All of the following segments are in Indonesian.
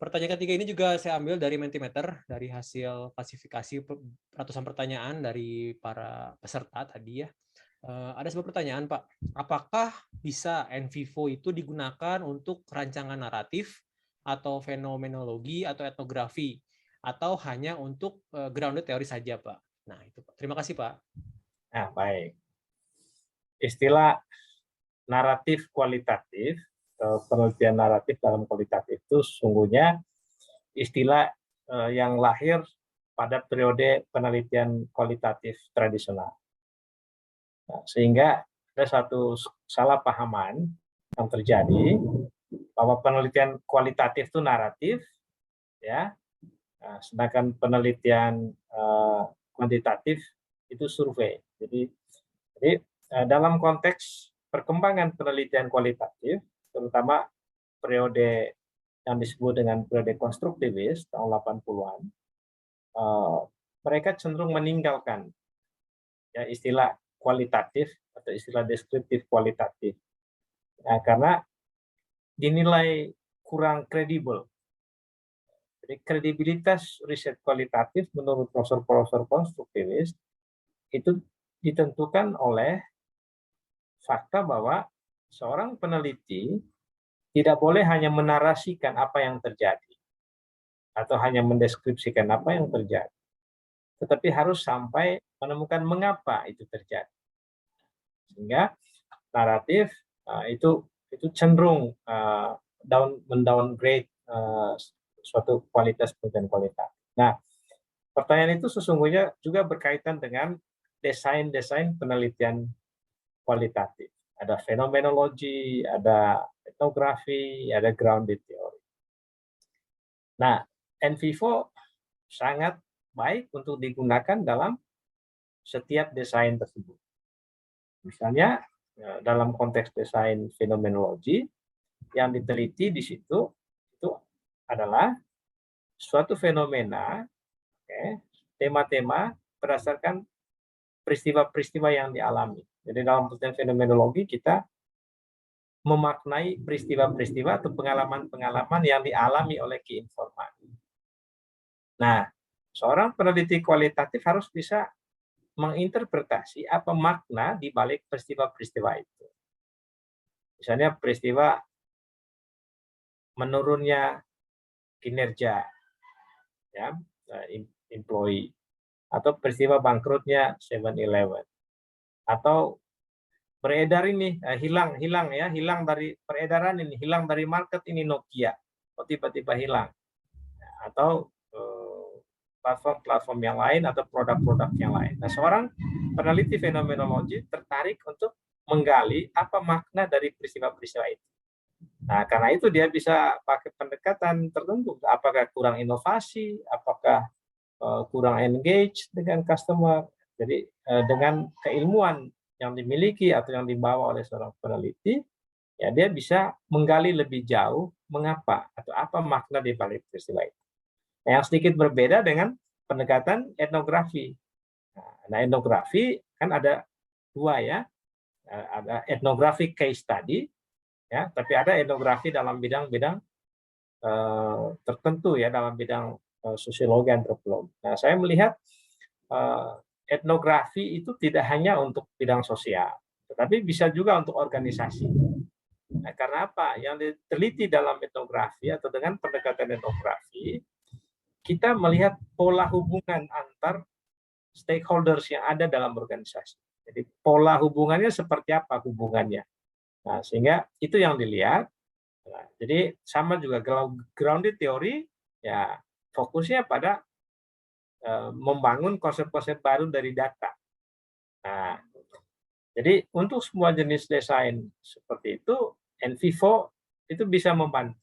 Pertanyaan ketiga ini juga saya ambil dari Mentimeter, dari hasil klasifikasi ratusan pertanyaan dari para peserta tadi ya. Ada sebuah pertanyaan, Pak. Apakah bisa NVivo itu digunakan untuk rancangan naratif atau fenomenologi atau etnografi, atau hanya untuk grounded teori saja, Pak? Nah, itu Pak. Terima kasih, Pak. Nah, baik. Istilah naratif kualitatif, penelitian naratif dalam kualitatif itu sesungguhnya istilah yang lahir pada periode penelitian kualitatif tradisional. Nah, sehingga ada satu salah pahaman yang terjadi bahwa penelitian kualitatif itu naratif, ya, nah, sedangkan penelitian kuantitatif itu survei. Jadi dalam konteks perkembangan penelitian kualitatif, terutama periode yang disebut dengan periode konstruktivis tahun 80-an, mereka cenderung meninggalkan ya istilah kualitatif atau istilah deskriptif kualitatif. Nah, karena dinilai kurang kredibel. Jadi kredibilitas riset kualitatif menurut profesor-profesor konstruktivis itu ditentukan oleh fakta bahwa seorang peneliti tidak boleh hanya menarasikan apa yang terjadi atau hanya mendeskripsikan apa yang terjadi, tetapi harus sampai menemukan mengapa itu terjadi. Sehingga naratif itu cenderung mendowngrade suatu kualitas penelitian kualitas. Nah, pertanyaan itu sesungguhnya juga berkaitan dengan desain penelitian kualitatif. Ada fenomenologi, ada etnografi, ada grounded theory. Nah, NVivo sangat baik untuk digunakan dalam setiap desain tersebut. Misalnya dalam konteks desain fenomenologi yang diteliti di situ itu adalah suatu fenomena, tema-tema berdasarkan peristiwa-peristiwa yang dialami. Jadi dalam penelitian fenomenologi kita memaknai peristiwa-peristiwa atau pengalaman-pengalaman yang dialami oleh key informan. Nah, seorang peneliti kualitatif harus bisa menginterpretasi apa makna di balik peristiwa-peristiwa itu. Misalnya peristiwa menurunnya kinerja ya, employee, atau peristiwa bangkrutnya 7-Eleven, atau beredar ini hilang dari peredaran ini, hilang dari market ini Nokia, kok tiba-tiba hilang, atau platform-platform yang lain atau produk-produk yang lain. Nah, seorang peneliti fenomenologi tertarik untuk menggali apa makna dari peristiwa-peristiwa itu. Nah, karena itu dia bisa pakai pendekatan tertentu. Apakah kurang inovasi, apakah kurang engage dengan customer. Jadi dengan keilmuan yang dimiliki atau yang dibawa oleh seorang peneliti, ya dia bisa menggali lebih jauh mengapa atau apa makna di balik peristiwa itu. Yang sedikit berbeda dengan pendekatan etnografi. Nah, etnografi kan ada dua ya, ada etnografi case study, ya, tapi ada etnografi dalam bidang-bidang tertentu ya, dalam bidang sosiologi antropologi. Nah, saya melihat etnografi itu tidak hanya untuk bidang sosial, tetapi bisa juga untuk organisasi. Nah, karena apa? Yang diteliti dalam etnografi atau dengan pendekatan etnografi, kita melihat pola hubungan antar stakeholders yang ada dalam organisasi. Jadi pola hubungannya seperti apa hubungannya. Nah, sehingga itu yang dilihat. Nah, jadi sama juga grounded theory, ya fokusnya pada membangun konsep-konsep baru dari data. Nah, jadi untuk semua jenis desain seperti itu, NVivo itu bisa membantu.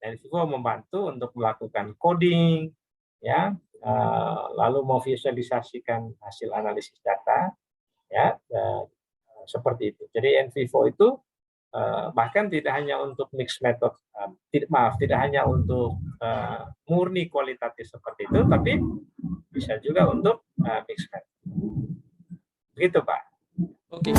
NVivo membantu untuk melakukan coding, ya, lalu memvisualisasikan hasil analisis data, ya, seperti itu. Jadi NVivo itu bahkan tidak hanya untuk mixed method, tidak hanya untuk murni kualitatif seperti itu, tapi bisa juga untuk mixed method. Begitu, Pak. Oke.